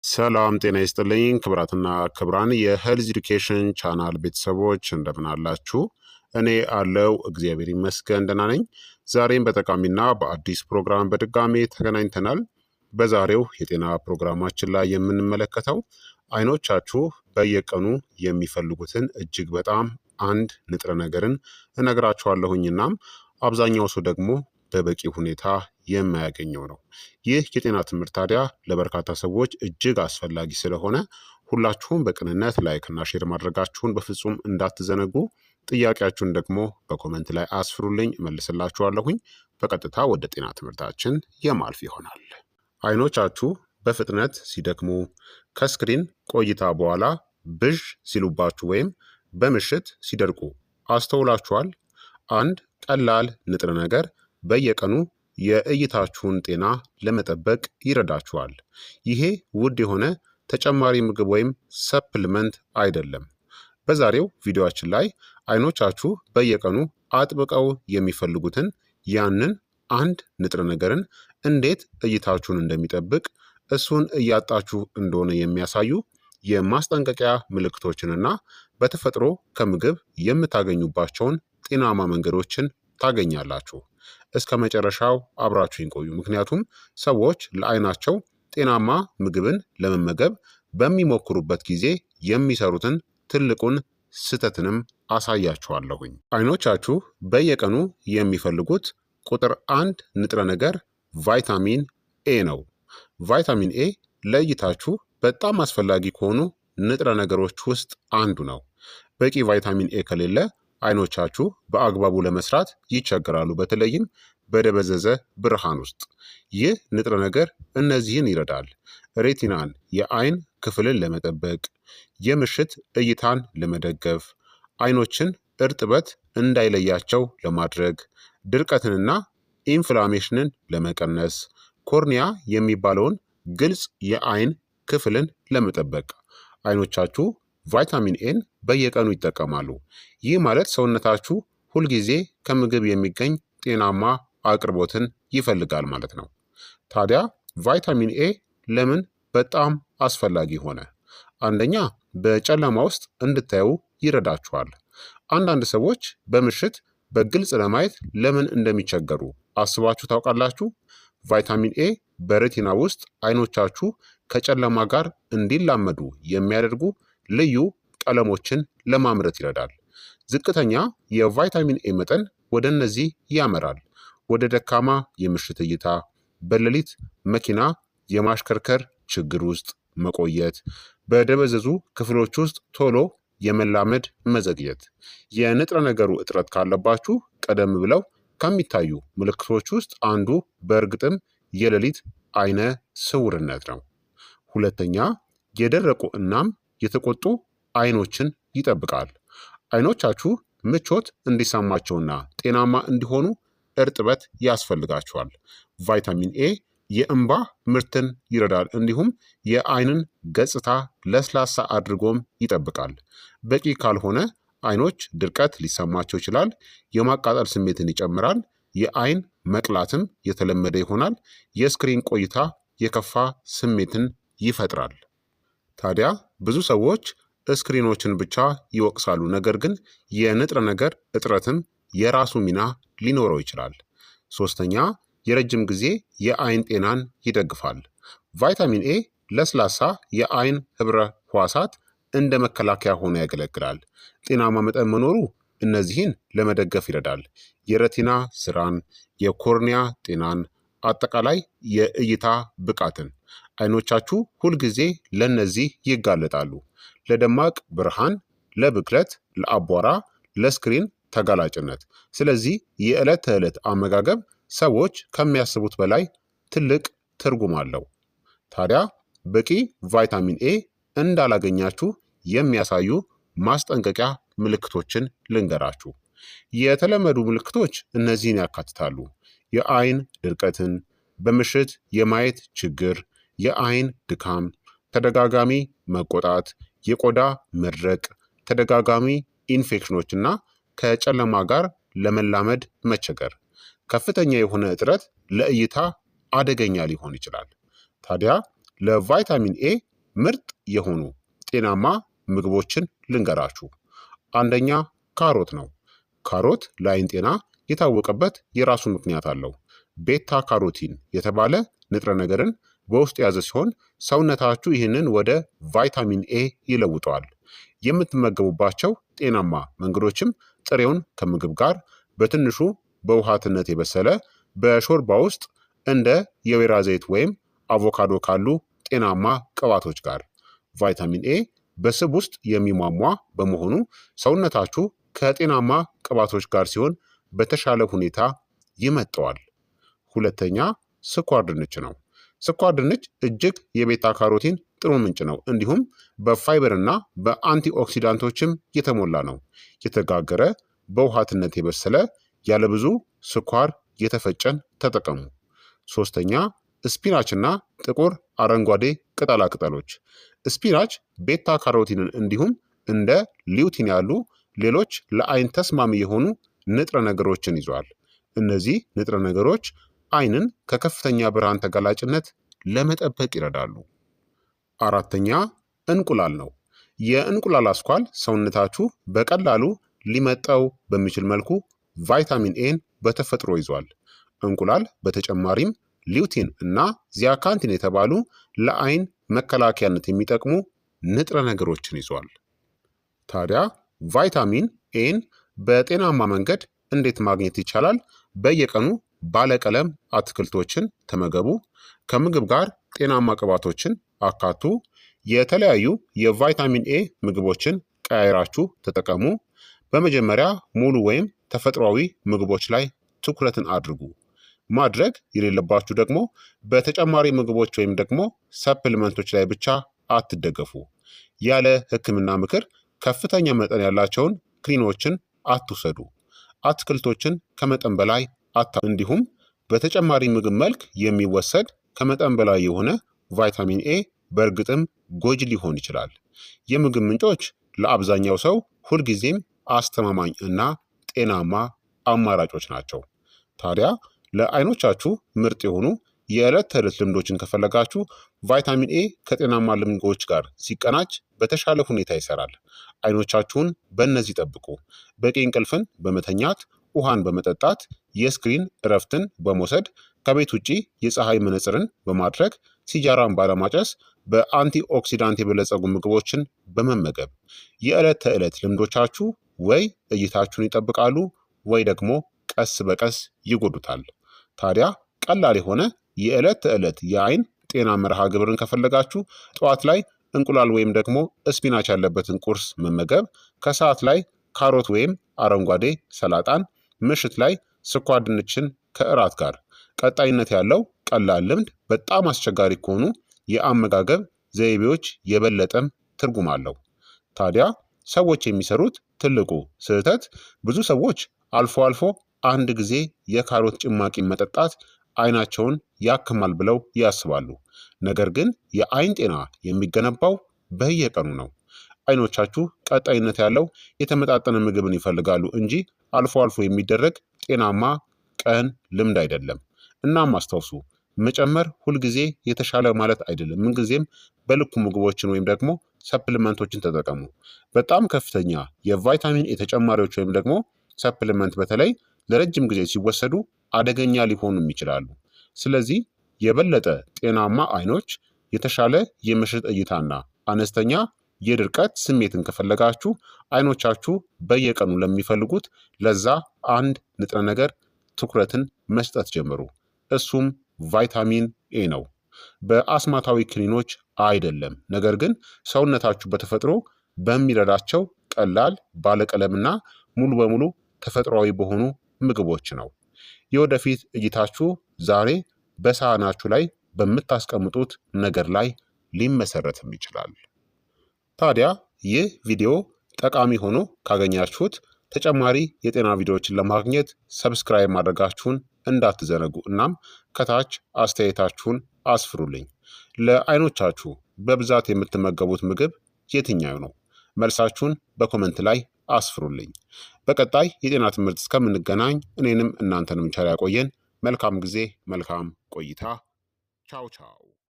ሰላም ጤና ይስጥልኝ ክብራትና ክብራን የሄልዝ ኤዱኬሽን ቻናል ቤተሰቦች እንደምን አላችሁ? እኔ አለው እግዚአብሔር ይመስገን ደህና ነኝ። ዛሬም በጠቃሚና በአዲስ ፕሮግራም በድጋሜ ተገናኝተናል። በዛሬው የጤና ፕሮግራማችን ላይ የምንመለከተው አይኖቻችሁ በየቀኑ የሚፈልጉትን እጅግ በጣም አንድ ንጥረ ነገርን እነግራችኋለሁኝናም አብዛኛው ሰው ደግሞ በበቂ ሁኔታ የማያገኘው ነው። ይህ የጤና ትምህርት ታዲያ ለበርካታ ሰዎች እጅግ አስፈላጊ ስለሆነ ሁላችሁም በቅንነት ላይክና ሼር ማድረጋችሁን በፍጹም እንዳትዘነጉ። ጥያቄያችሁን ደግሞ በኮመንት ላይ አስፍሩልኝ፣ እመልስላችኋለሁኝ። በቀጥታ ወደ ጤና ትምህርታችን የማልፍ ይሆናል። አይኖቻችሁ በፍጥነት ሲደክሙ፣ ከስክሪን ቆይታ በኋላ ብዥ ሲሉባችሁ ወይም በምሽት ሲደርቁ አስተውላችኋል? አንድ ቀላል ንጥረ ነገር በየቀኑ የእይታችሁን ጤና ለመጠበቅ ይረዳችኋል። ይሄ ውድ የሆነ ተጨማሪ ምግብ ወይም ሰፕልመንት አይደለም። በዛሬው ቪዲዮአችን ላይ አይኖቻችሁ በየቀኑ አጥብቀው የሚፈልጉትን ያንን አንድ ንጥረ ነገርን እንዴት እይታችሁን እንደሚጠብቅ፣ እሱን እያጣችሁ እንደሆነ የሚያሳዩ የማስጠንቀቂያ ምልክቶችንና በተፈጥሮ ከምግብ የምታገኙባቸውን ጤናማ መንገዶችን ታገኛላችሁ። እስከ መጨረሻው አብራችሁን ቆዩ። ምክንያቱም ሰዎች ለአይናቸው ጤናማ ምግብን ለመመገብ በሚሞክሩበት ጊዜ የሚሰሩትን ትልቁን ስህተትንም አሳያችኋለሁኝ። አይኖቻችሁ በየቀኑ የሚፈልጉት ቁጥር አንድ ንጥረ ነገር ቫይታሚን ኤ ነው። ቫይታሚን ኤ ለእይታችሁ በጣም አስፈላጊ ከሆኑ ንጥረ ነገሮች ውስጥ አንዱ ነው። በቂ ቫይታሚን ኤ ከሌለ አይኖቻችሁ በአግባቡ ለመስራት ይቸገራሉ፣ በተለይም በደበዘዘ ብርሃን ውስጥ። ይህ ንጥረ ነገር እነዚህን ይረዳል። ሬቲናን የአይን ክፍልን ለመጠበቅ፣ የምሽት እይታን ለመደገፍ፣ አይኖችን እርጥበት እንዳይለያቸው ለማድረግ፣ ድርቀትንና ኢንፍላሜሽንን ለመቀነስ፣ ኮርኒያ የሚባለውን ግልጽ የአይን ክፍልን ለመጠበቅ አይኖቻችሁ ቫይታሚን ኤን በየቀኑ ይጠቀማሉ። ይህ ማለት ሰውነታችሁ ሁልጊዜ ከምግብ የሚገኝ ጤናማ አቅርቦትን ይፈልጋል ማለት ነው። ታዲያ ቫይታሚን ኤ ለምን በጣም አስፈላጊ ሆነ? አንደኛ በጨለማ ውስጥ እንድታዩ ይረዳችኋል። አንዳንድ ሰዎች በምሽት በግልጽ ለማየት ለምን እንደሚቸገሩ አስባችሁ ታውቃላችሁ? ቫይታሚን ኤ በሬቲና ውስጥ አይኖቻችሁ ከጨለማ ጋር እንዲላመዱ የሚያደርጉ ልዩ ቀለሞችን ለማምረት ይረዳል። ዝቅተኛ የቫይታሚን ኤ መጠን ወደ እነዚህ ያመራል። ወደ ደካማ የምሽት እይታ፣ በሌሊት መኪና የማሽከርከር ችግር ውስጥ መቆየት፣ በደበዘዙ ክፍሎች ውስጥ ቶሎ የመላመድ መዘግየት። የንጥረ ነገሩ እጥረት ካለባችሁ ቀደም ብለው ከሚታዩ ምልክቶች ውስጥ አንዱ በእርግጥም የሌሊት አይነ ስውርነት ነው። ሁለተኛ የደረቁ እናም የተቆጡ አይኖችን ይጠብቃል። አይኖቻችሁ ምቾት እንዲሰማቸውና ጤናማ እንዲሆኑ እርጥበት ያስፈልጋቸዋል። ቫይታሚን ኤ የእንባ ምርትን ይረዳል፣ እንዲሁም የአይንን ገጽታ ለስላሳ አድርጎም ይጠብቃል። በቂ ካልሆነ አይኖች ድርቀት ሊሰማቸው ይችላል፣ የማቃጠል ስሜትን ይጨምራል፣ የአይን መቅላትም የተለመደ ይሆናል፣ የስክሪን ቆይታ የከፋ ስሜትን ይፈጥራል። ታዲያ ብዙ ሰዎች ስክሪኖችን ብቻ ይወቅሳሉ፣ ነገር ግን የንጥረ ነገር እጥረትም የራሱ ሚና ሊኖረው ይችላል። ሶስተኛ የረጅም ጊዜ የአይን ጤናን ይደግፋል። ቫይታሚን ኤ ለስላሳ የአይን ህብረ ህዋሳት እንደ መከላከያ ሆኖ ያገለግላል። ጤናማ መጠን መኖሩ እነዚህን ለመደገፍ ይረዳል። የረቲና ስራን፣ የኮርኒያ ጤናን፣ አጠቃላይ የእይታ ብቃትን። አይኖቻችሁ ሁልጊዜ ለነዚህ ይጋለጣሉ። ለደማቅ ብርሃን፣ ለብክለት፣ ለአቧራ፣ ለስክሪን ተጋላጭነት። ስለዚህ የዕለት ተዕለት አመጋገብ ሰዎች ከሚያስቡት በላይ ትልቅ ትርጉም አለው። ታዲያ በቂ ቫይታሚን ኤ እንዳላገኛችሁ የሚያሳዩ ማስጠንቀቂያ ምልክቶችን ልንገራችሁ። የተለመዱ ምልክቶች እነዚህን ያካትታሉ። የአይን ድርቀትን፣ በምሽት የማየት ችግር፣ የአይን ድካም፣ ተደጋጋሚ መቆጣት፣ የቆዳ መድረቅ፣ ተደጋጋሚ ኢንፌክሽኖች እና ከጨለማ ጋር ለመላመድ መቸገር። ከፍተኛ የሆነ እጥረት ለእይታ አደገኛ ሊሆን ይችላል። ታዲያ ለቫይታሚን ኤ ምርጥ የሆኑ ጤናማ ምግቦችን ልንገራችሁ። አንደኛ ካሮት ነው። ካሮት ለአይን ጤና የታወቀበት የራሱ ምክንያት አለው። ቤታ ካሮቲን የተባለ ንጥረ ነገርን በውስጡ የያዘ ሲሆን ሰውነታችሁ ይህንን ወደ ቫይታሚን ኤ ይለውጠዋል። የምትመገቡባቸው ጤናማ መንገዶችም ጥሬውን ከምግብ ጋር፣ በትንሹ በውሃትነት የበሰለ፣ በሾርባ ውስጥ እንደ የወይራ ዘይት ወይም አቮካዶ ካሉ ጤናማ ቅባቶች ጋር። ቫይታሚን ኤ በስብ ውስጥ የሚሟሟ በመሆኑ ሰውነታችሁ ከጤናማ ቅባቶች ጋር ሲሆን በተሻለ ሁኔታ ይመጠዋል። ሁለተኛ ስኳር ድንች ነው። ስኳር ድንች እጅግ የቤታ ካሮቲን ጥሩ ምንጭ ነው። እንዲሁም በፋይበር እና በአንቲኦክሲዳንቶችም የተሞላ ነው። የተጋገረ፣ በውሃትነት የበሰለ፣ ያለብዙ ስኳር የተፈጨን ተጠቀሙ። ሶስተኛ ስፒናች እና ጥቁር አረንጓዴ ቅጠላ ቅጠሎች። ስፒናች ቤታ ካሮቲንን እንዲሁም እንደ ሊዩቲን ያሉ ሌሎች ለአይን ተስማሚ የሆኑ ንጥረ ነገሮችን ይዟል። እነዚህ ንጥረ ነገሮች አይንን ከከፍተኛ ብርሃን ተጋላጭነት ለመጠበቅ ይረዳሉ። አራተኛ እንቁላል ነው። የእንቁላል አስኳል ሰውነታችሁ በቀላሉ ሊመጣው በሚችል መልኩ ቫይታሚን ኤን በተፈጥሮ ይዟል። እንቁላል በተጨማሪም ሊዩቲን እና ዚያካንቲን የተባሉ ለአይን መከላከያነት የሚጠቅሙ ንጥረ ነገሮችን ይዟል። ታዲያ ቫይታሚን ኤን በጤናማ መንገድ እንዴት ማግኘት ይቻላል? በየቀኑ ባለቀለም አትክልቶችን ተመገቡ። ከምግብ ጋር ጤናማ ቅባቶችን አካቱ። የተለያዩ የቫይታሚን ኤ ምግቦችን ቀያይራችሁ ተጠቀሙ። በመጀመሪያ ሙሉ ወይም ተፈጥሯዊ ምግቦች ላይ ትኩረትን አድርጉ። ማድረግ የሌለባችሁ ደግሞ በተጨማሪ ምግቦች ወይም ደግሞ ሰፕሊመንቶች ላይ ብቻ አትደገፉ። ያለ ሕክምና ምክር ከፍተኛ መጠን ያላቸውን ክኒኖችን አትውሰዱ። አትክልቶችን ከመጠን በላይ እንዲሁም በተጨማሪ ምግብ መልክ የሚወሰድ ከመጠን በላይ የሆነ ቫይታሚን ኤ በእርግጥም ጎጂ ሊሆን ይችላል። የምግብ ምንጮች ለአብዛኛው ሰው ሁልጊዜም አስተማማኝ እና ጤናማ አማራጮች ናቸው። ታዲያ ለአይኖቻችሁ ምርጥ የሆኑ የዕለት ተዕለት ልምዶችን ከፈለጋችሁ ቫይታሚን ኤ ከጤናማ ልምዶች ጋር ሲቀናጅ በተሻለ ሁኔታ ይሰራል። አይኖቻችሁን በእነዚህ ጠብቁ። በቂ እንቅልፍን በመተኛት፣ ውሃን በመጠጣት፣ የስክሪን እረፍትን በመውሰድ፣ ከቤት ውጪ የፀሐይ መነጽርን በማድረግ፣ ሲጃራን ባለማጨስ፣ በአንቲ ኦክሲዳንት የበለጸጉ ምግቦችን በመመገብ የዕለት ተዕለት ልምዶቻችሁ ወይ እይታችሁን ይጠብቃሉ ወይ ደግሞ ቀስ በቀስ ይጎዱታል። ታዲያ ቀላል የሆነ የዕለት ተዕለት የአይን ጤና መርሃ ግብርን ከፈለጋችሁ ጠዋት ላይ እንቁላል ወይም ደግሞ ስፒናች ያለበትን ቁርስ መመገብ፣ ከሰዓት ላይ ካሮት ወይም አረንጓዴ ሰላጣን፣ ምሽት ላይ ስኳር ድንችን ከእራት ጋር። ቀጣይነት ያለው ቀላል ልምድ በጣም አስቸጋሪ ከሆኑ የአመጋገብ ዘይቤዎች የበለጠም ትርጉም አለው። ታዲያ ሰዎች የሚሰሩት ትልቁ ስህተት ብዙ ሰዎች አልፎ አልፎ አንድ ጊዜ የካሮት ጭማቂ መጠጣት አይናቸውን ያክማል ብለው ያስባሉ። ነገር ግን የአይን ጤና የሚገነባው በየቀኑ ነው። አይኖቻችሁ ቀጣይነት ያለው የተመጣጠነ ምግብን ይፈልጋሉ እንጂ አልፎ አልፎ የሚደረግ ጤናማ ቀን ልምድ አይደለም። እናም አስታውሱ፣ መጨመር ሁልጊዜ የተሻለ ማለት አይደለም። ምንጊዜም በልኩ ምግቦችን ወይም ደግሞ ሰፕሊመንቶችን ተጠቀሙ። በጣም ከፍተኛ የቫይታሚን ኤ ተጨማሪዎች ወይም ደግሞ ሰፕሊመንት በተለይ ለረጅም ጊዜ ሲወሰዱ አደገኛ ሊሆኑም ይችላሉ። ስለዚህ የበለጠ ጤናማ አይኖች፣ የተሻለ የምሽት እይታና አነስተኛ የድርቀት ስሜትን ከፈለጋችሁ አይኖቻችሁ በየቀኑ ለሚፈልጉት ለዛ አንድ ንጥረ ነገር ትኩረትን መስጠት ጀምሩ። እሱም ቫይታሚን ኤ ነው። በአስማታዊ ክኒኖች አይደለም፣ ነገር ግን ሰውነታችሁ በተፈጥሮ በሚረዳቸው ቀላል ባለቀለምና ሙሉ በሙሉ ተፈጥሯዊ በሆኑ ምግቦች ነው። የወደፊት እይታችሁ ዛሬ በሳህናችሁ ላይ በምታስቀምጡት ነገር ላይ ሊመሰረትም ይችላል። ታዲያ ይህ ቪዲዮ ጠቃሚ ሆኖ ካገኛችሁት ተጨማሪ የጤና ቪዲዮዎችን ለማግኘት ሰብስክራይብ ማድረጋችሁን እንዳትዘነጉ። እናም ከታች አስተያየታችሁን አስፍሩልኝ። ለአይኖቻችሁ በብዛት የምትመገቡት ምግብ የትኛው ነው? መልሳችሁን በኮመንት ላይ አስፍሩልኝ። በቀጣይ የጤና ትምህርት እስከምንገናኝ እኔንም እናንተንም ቸር ያቆየን። መልካም ጊዜ፣ መልካም ቆይታ። ቻው ቻው።